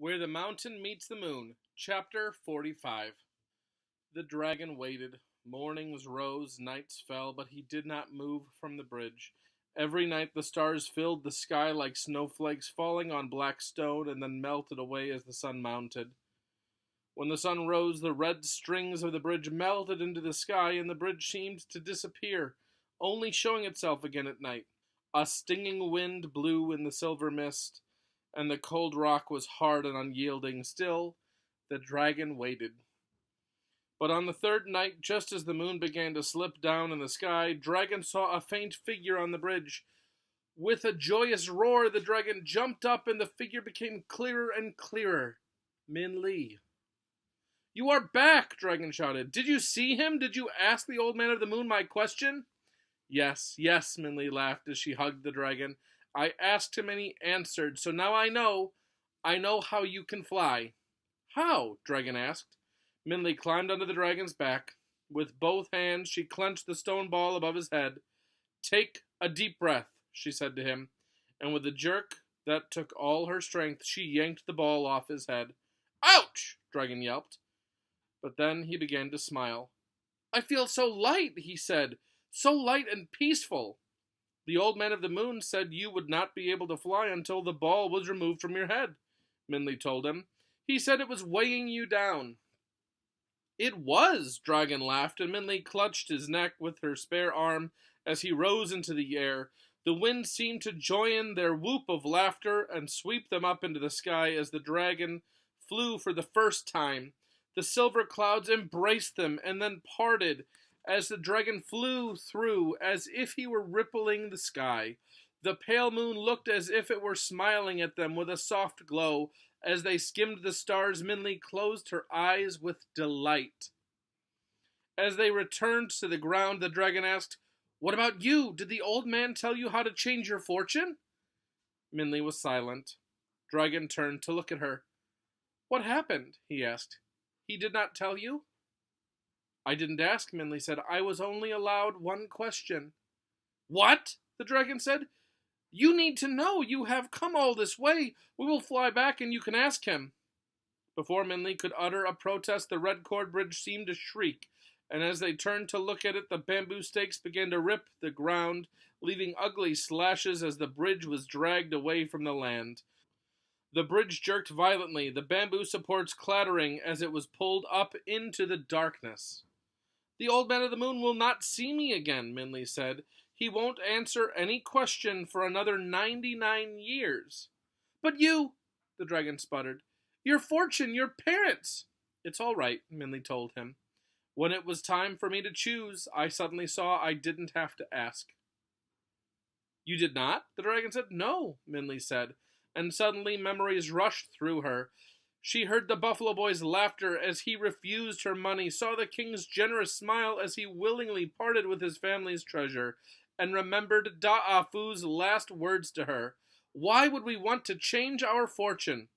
Where the Mountain Meets the Moon, Chapter 45. The dragon waited. Mornings rose, nights fell, but he did not move from the bridge. Every night the stars filled the sky like snowflakes falling on black stone and then melted away as the sun mounted. When the sun rose, the red strings of the bridge melted into the sky and the bridge seemed to disappear, only showing itself again at night. A stinging wind blew in the silver mist, and the cold rock was hard and unyielding. Still, the dragon waited. But on the third night, just as the moon began to slip down in the sky, Dragon saw a faint figure on the bridge. With a joyous roar, the dragon jumped up, and the figure became clearer and clearer. Min Li. "You are back!" Dragon shouted. "Did you see him? Did you ask the old man of the moon my question?" Yes, Min Li laughed as she hugged the dragon. "I asked him and he answered, so now I know how you can fly." "How?" Dragon asked. Min Li climbed onto the dragon's back. With both hands, she clenched the stone ball above his head. "Take a deep breath," she said to him, and with a jerk that took all her strength, she yanked the ball off his head. "Ouch!" Dragon yelped. But then he began to smile. "I feel so light," he said, "so light and peaceful." "The old man of the moon said you would not be able to fly until the ball was removed from your head," Min Li told him. "He said it was weighing you down." "It was!" Dragon laughed, and Min Li clutched his neck with her spare arm as he rose into the air. The wind seemed to join their whoop of laughter and sweep them up into the sky as the dragon flew for the first time. The silver clouds embraced them and then parted as the dragon flew through as if he were rippling the sky. The pale moon looked as if it were smiling at them with a soft glow. As they skimmed the stars, Min Li closed her eyes with delight. As they returned to the ground, the dragon asked, "What about you? Did the old man tell you how to change your fortune?" Min Li was silent. Dragon turned to look at her. "What happened?" he asked. "He did not tell you?" "I didn't ask," Min Li said. "I was only allowed one question." "What?" the dragon said. "You need to know. You have come all this way. We will fly back and you can ask him." Before Min Li could utter a protest, the red cord bridge seemed to shriek, and as they turned to look at it, the bamboo stakes began to rip the ground, leaving ugly slashes as the bridge was dragged away from the land. The bridge jerked violently, the bamboo supports clattering as it was pulled up into the darkness. "The old man of the moon will not see me again," Min Li said. "He won't answer any question for another 99 years. "But you," the dragon sputtered, "your fortune, your parents." "It's all right," Min Li told him. "When it was time for me to choose, I suddenly saw I didn't have to ask." "You did not?" the dragon said. "No," Min Li said, and suddenly memories rushed through her. She heard the buffalo boy's laughter as he refused her money, saw the king's generous smile as he willingly parted with his family's treasure, and remembered Da'afu's last words to her. "Why would we want to change our fortune?"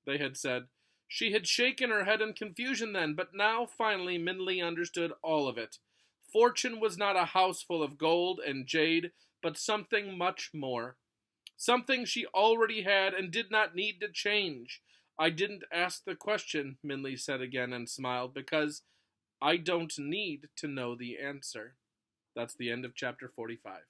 they had said. She had shaken her head in confusion then, but now finally Min Li understood all of it. Fortune was not a house full of gold and jade, but something much more. Something she already had and did not need to change. "I didn't ask the question," Min Li said again and smiled, "because I don't need to know the answer." That's the end of chapter 45.